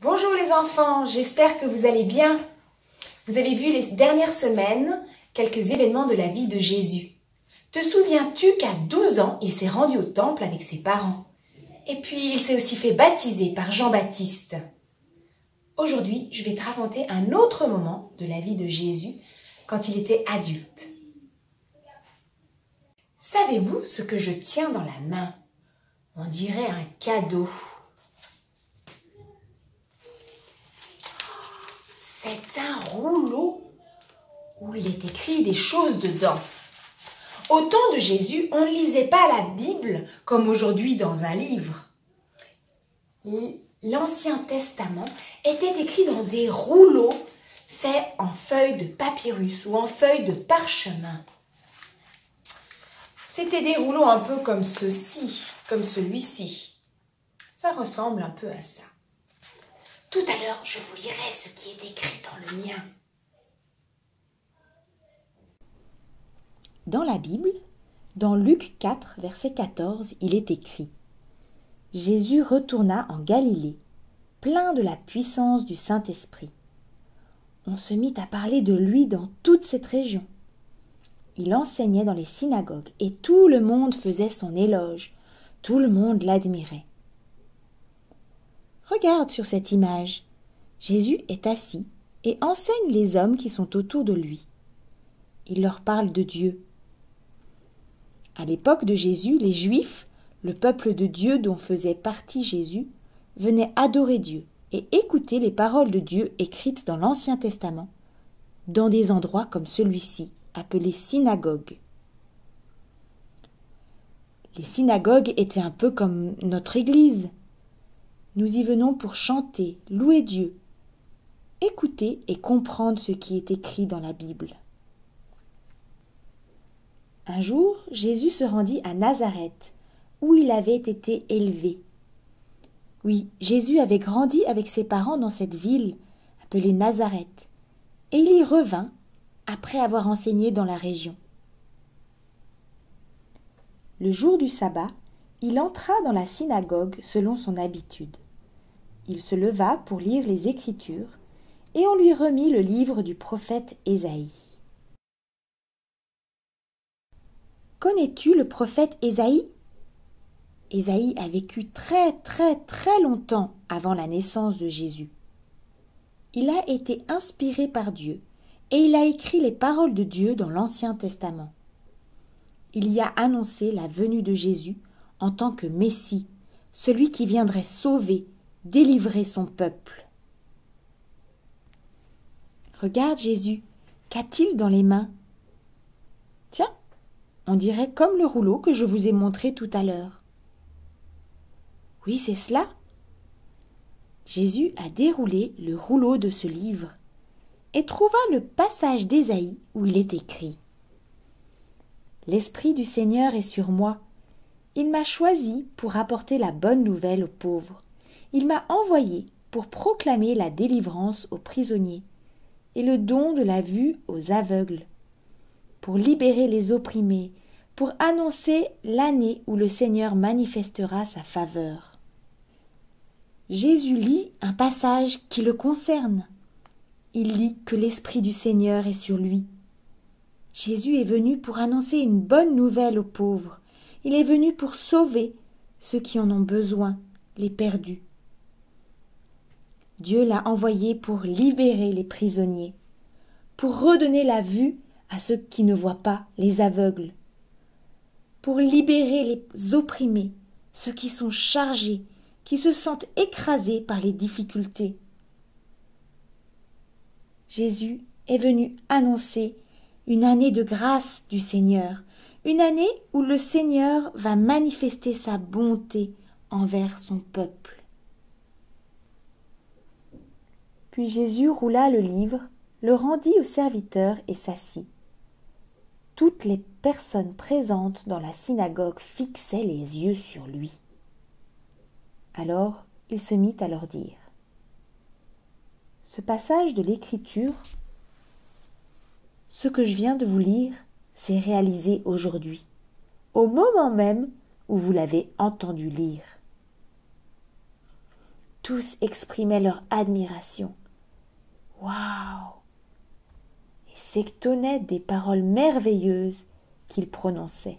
Bonjour les enfants, j'espère que vous allez bien. Vous avez vu les dernières semaines quelques événements de la vie de Jésus. Te souviens-tu qu'à 12 ans, il s'est rendu au temple avec ses parents? Et puis, il s'est aussi fait baptiser par Jean-Baptiste. Aujourd'hui, je vais te raconter un autre moment de la vie de Jésus quand il était adulte. Savez-vous ce que je tiens dans la main? On dirait un cadeau. C'est un rouleau où il est écrit des choses dedans. Au temps de Jésus, on ne lisait pas la Bible comme aujourd'hui dans un livre. L'Ancien Testament était écrit dans des rouleaux faits en feuilles de papyrus ou en feuilles de parchemin. C'était des rouleaux un peu comme ceci, comme celui-ci. Ça ressemble un peu à ça. Tout à l'heure, je vous lirai ce qui est écrit dans le mien. Dans la Bible, dans Luc 4, verset 14, il est écrit « Jésus retourna en Galilée, plein de la puissance du Saint-Esprit. On se mit à parler de lui dans toute cette région. Il enseignait dans les synagogues et tout le monde faisait son éloge, tout le monde l'admirait. » Regarde sur cette image. Jésus est assis et enseigne les hommes qui sont autour de lui. Il leur parle de Dieu. À l'époque de Jésus, les Juifs, le peuple de Dieu dont faisait partie Jésus, venaient adorer Dieu et écouter les paroles de Dieu écrites dans l'Ancien Testament, dans des endroits comme celui-ci, appelés synagogues. Les synagogues étaient un peu comme notre Église. Nous y venons pour chanter, louer Dieu, écouter et comprendre ce qui est écrit dans la Bible. Un jour, Jésus se rendit à Nazareth, où il avait été élevé. Oui, Jésus avait grandi avec ses parents dans cette ville, appelée Nazareth, et il y revint après avoir enseigné dans la région. Le jour du sabbat, il entra dans la synagogue selon son habitude. Il se leva pour lire les Écritures, et on lui remit le livre du prophète Ésaïe. Connais-tu le prophète Ésaïe? Ésaïe a vécu très longtemps avant la naissance de Jésus. Il a été inspiré par Dieu, et il a écrit les paroles de Dieu dans l'Ancien Testament. Il y a annoncé la venue de Jésus en tant que Messie, celui qui viendrait sauver, délivrer son peuple. Regarde Jésus, qu'a-t-il dans les mains? Tiens, on dirait comme le rouleau que je vous ai montré tout à l'heure. Oui, c'est cela. Jésus a déroulé le rouleau de ce livre et trouva le passage d'Ésaïe où il est écrit « L'Esprit du Seigneur est sur moi. Il m'a choisi pour apporter la bonne nouvelle aux pauvres. Il m'a envoyé pour proclamer la délivrance aux prisonniers et le don de la vue aux aveugles, pour libérer les opprimés, pour annoncer l'année où le Seigneur manifestera sa faveur. » Jésus lit un passage qui le concerne. Il lit que l'Esprit du Seigneur est sur lui. Jésus est venu pour annoncer une bonne nouvelle aux pauvres. Il est venu pour sauver ceux qui en ont besoin, les perdus. Dieu l'a envoyé pour libérer les prisonniers, pour redonner la vue à ceux qui ne voient pas, les aveugles, pour libérer les opprimés, ceux qui sont chargés, qui se sentent écrasés par les difficultés. Jésus est venu annoncer une année de grâce du Seigneur, une année où le Seigneur va manifester sa bonté envers son peuple. Puis Jésus roula le livre, le rendit au serviteur et s'assit. Toutes les personnes présentes dans la synagogue fixaient les yeux sur lui. Alors il se mit à leur dire « Ce passage de l'Écriture, ce que je viens de vous lire, s'est réalisé aujourd'hui, au moment même où vous l'avez entendu lire. Tous exprimaient leur admiration. Waouh! Et s'étonnaient des paroles merveilleuses qu'il prononçait.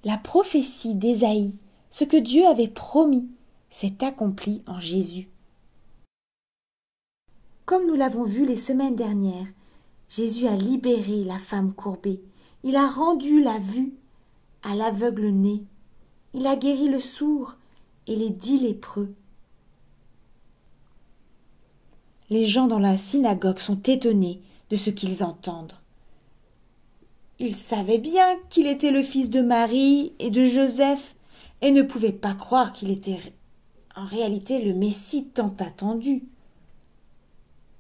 La prophétie d'Ésaïe, ce que Dieu avait promis, s'est accompli en Jésus. Comme nous l'avons vu les semaines dernières, Jésus a libéré la femme courbée. Il a rendu la vue à l'aveugle né. Il a guéri le sourd et les 10 lépreux. Les gens dans la synagogue sont étonnés de ce qu'ils entendent. Ils savaient bien qu'il était le fils de Marie et de Joseph et ne pouvaient pas croire qu'il était en réalité le Messie tant attendu.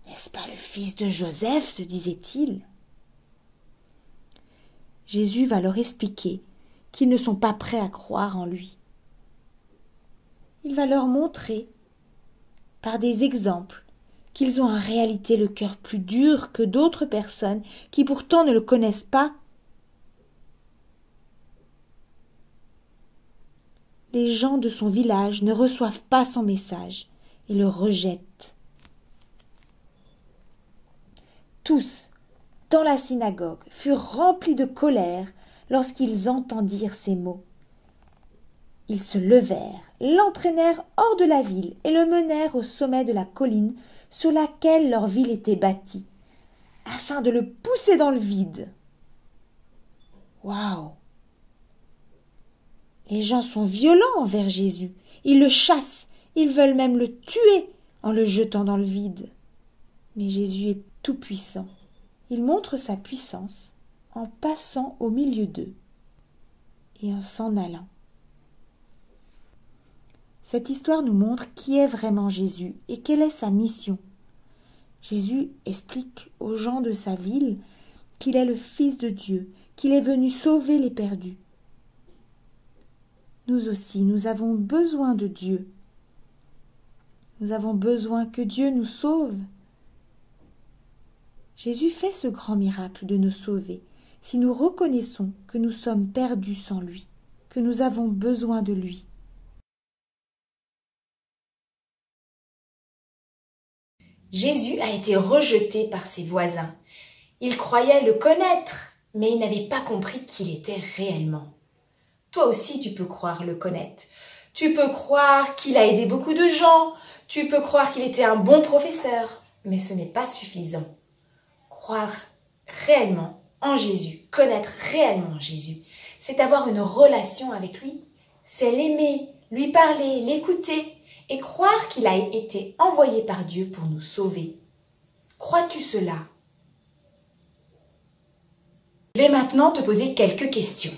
N'est-ce pas le fils de Joseph, se disait-il? Jésus va leur expliquer qu'ils ne sont pas prêts à croire en lui. Il va leur montrer, par des exemples, qu'ils ont en réalité le cœur plus dur que d'autres personnes qui pourtant ne le connaissent pas. Les gens de son village ne reçoivent pas son message et le rejettent. Tous, dans la synagogue, furent remplis de colère lorsqu'ils entendirent ces mots. Ils se levèrent, l'entraînèrent hors de la ville et le menèrent au sommet de la colline sur laquelle leur ville était bâtie, afin de le pousser dans le vide. Waouh! Les gens sont violents envers Jésus. Ils le chassent, ils veulent même le tuer en le jetant dans le vide. Mais Jésus est tout-puissant. Il montre sa puissance en passant au milieu d'eux et en s'en allant. Cette histoire nous montre qui est vraiment Jésus et quelle est sa mission. Jésus explique aux gens de sa ville qu'il est le Fils de Dieu, qu'il est venu sauver les perdus. Nous aussi, nous avons besoin de Dieu. Nous avons besoin que Dieu nous sauve. Jésus fait ce grand miracle de nous sauver si nous reconnaissons que nous sommes perdus sans lui, que nous avons besoin de lui. Jésus a été rejeté par ses voisins. Ils croyaient le connaître, mais ils n'avaient pas compris qui il était réellement. Toi aussi, tu peux croire le connaître. Tu peux croire qu'il a aidé beaucoup de gens. Tu peux croire qu'il était un bon professeur. Mais ce n'est pas suffisant. Croire réellement en Jésus, connaître réellement Jésus, c'est avoir une relation avec lui. C'est l'aimer, lui parler, l'écouter et croire qu'il a été envoyé par Dieu pour nous sauver. Crois-tu cela? Je vais maintenant te poser quelques questions.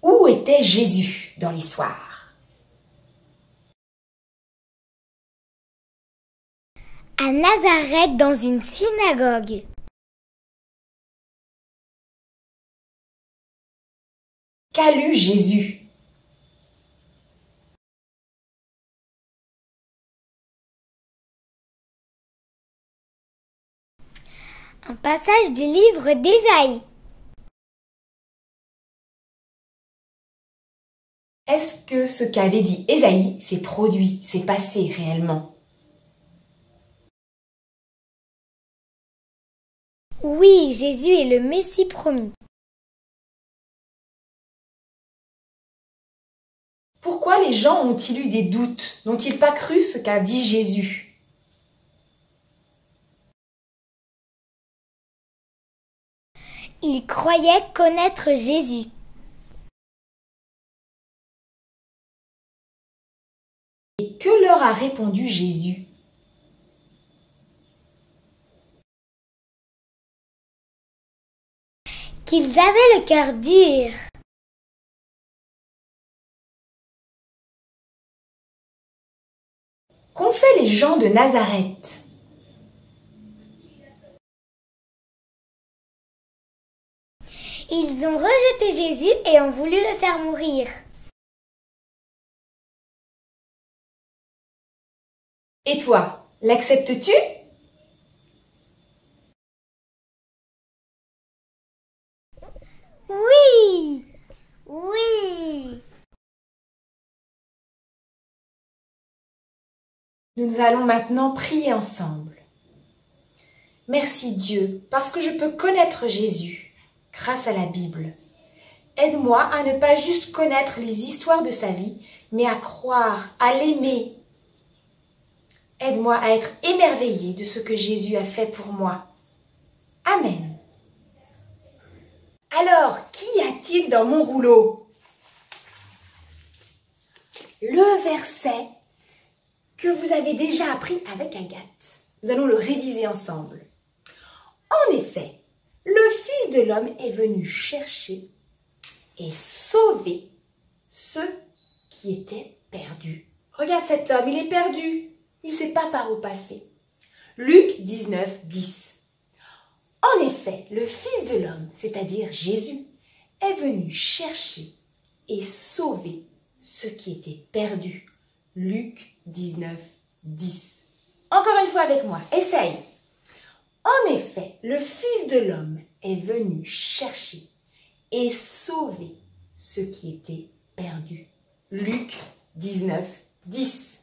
Où était Jésus dans l'histoire? À Nazareth, dans une synagogue. Qu'a lu Jésus? Un passage du livre d'Ésaïe. Est-ce que ce qu'avait dit Ésaïe s'est produit, s'est passé réellement? Oui, Jésus est le Messie promis. Pourquoi les gens ont-ils eu des doutes? N'ont-ils pas cru ce qu'a dit Jésus? Ils croyaient connaître Jésus. Et que leur a répondu Jésus? Qu'ils avaient le cœur dur. Qu'ont fait les gens de Nazareth? Ils ont rejeté Jésus et ont voulu le faire mourir. Et toi, l'acceptes-tu? Oui, oui. Nous allons maintenant prier ensemble. Merci Dieu, parce que je peux connaître Jésus grâce à la Bible. Aide-moi à ne pas juste connaître les histoires de sa vie, mais à croire, à l'aimer. Aide-moi à être émerveillée de ce que Jésus a fait pour moi. Amen. Alors, qu'y a-t-il dans mon rouleau? Le verset que vous avez déjà appris avec Agathe. Nous allons le réviser ensemble. En effet, le Fils de l'homme est venu chercher et sauver ceux qui étaient perdus. Regarde cet homme, il est perdu. Il ne sait pas par où passer. Luc 19, 10. En effet, le Fils de l'homme, c'est-à-dire Jésus, est venu chercher et sauver ceux qui étaient perdus. Luc 19, 10. Encore une fois avec moi, essaye. En effet, le Fils de l'homme est venu chercher et sauver ceux qui étaient perdus. Luc 19, 10.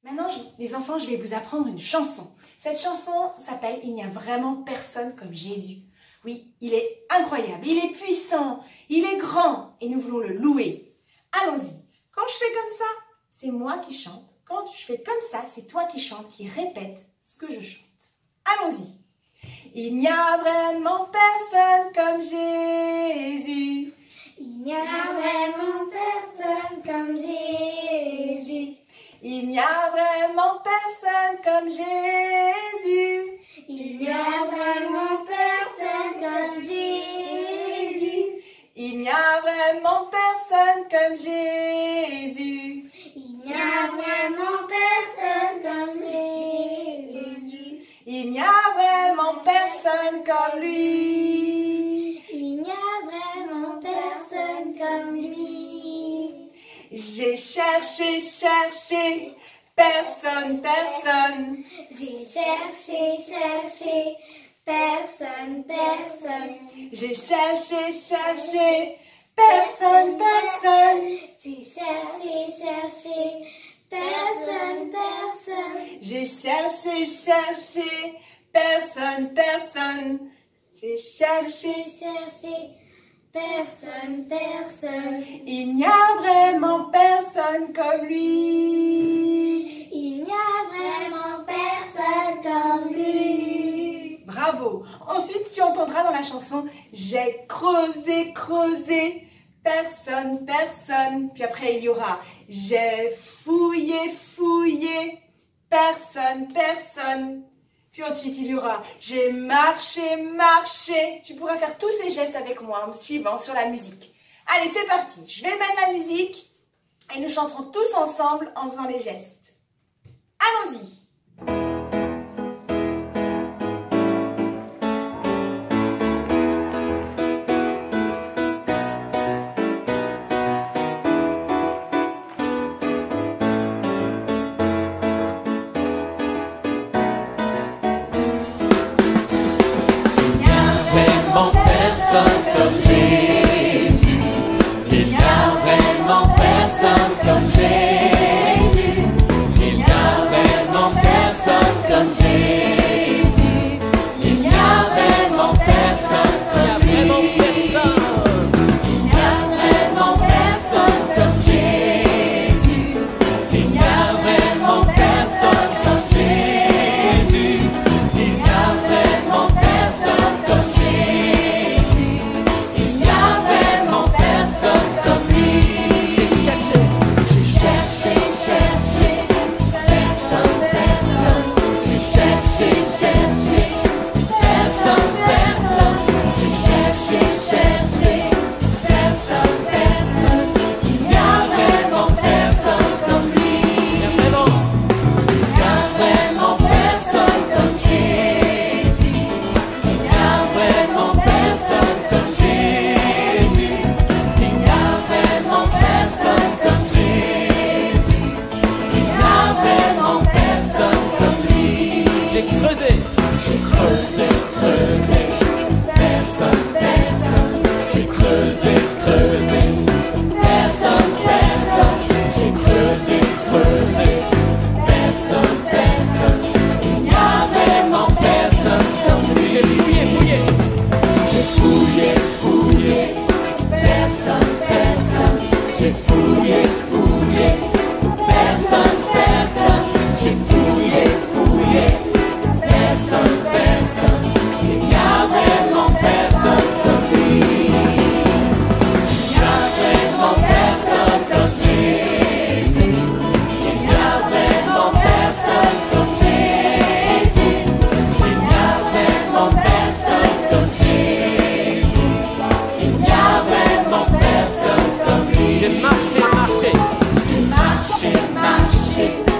Maintenant, les enfants, je vais vous apprendre une chanson. Cette chanson s'appelle « Il n'y a vraiment personne comme Jésus ». Oui, il est incroyable, il est puissant, il est grand et nous voulons le louer. Allons-y. Quand je fais comme ça, c'est moi qui chante. Quand je fais comme ça, c'est toi qui chante, qui répète ce que je chante. Allons-y. Il n'y a vraiment personne comme Jésus. Il n'y a vraiment personne comme Jésus. Il n'y a vraiment personne comme Jésus. Il n'y a vraiment personne comme Jésus. Il n'y a vraiment personne comme Jésus. Il n'y a vraiment personne comme Jésus. Il n'y a vraiment personne comme lui. Il n'y a vraiment personne comme lui. J'ai cherché, cherché, personne, personne. J'ai cherché, cherché, personne, personne. J'ai cherché, cherché, personne, personne. J'ai cherché, cherché, personne, personne. J'ai cherché, cherché, personne, personne. J'ai cherché, J'ai cherché, personne, personne. il n'y a vraiment personne comme lui. Il n'y a vraiment personne comme lui. Bravo. Ensuite, tu entendras dans la chanson « J'ai creusé, creusé, personne, personne ». Puis après, il y aura « J'ai fouillé, fouillé, personne, personne ». Puis ensuite, il y aura « J'ai marché, marché ». Tu pourras faire tous ces gestes avec moi en me suivant sur la musique. Allez, c'est parti. Je vais mettre la musique et nous chanterons tous ensemble en faisant les gestes. Allons-y. Personne comme Jésus, il n'y a vraiment personne comme Jésus, il n'y a vraiment marcher, marcher.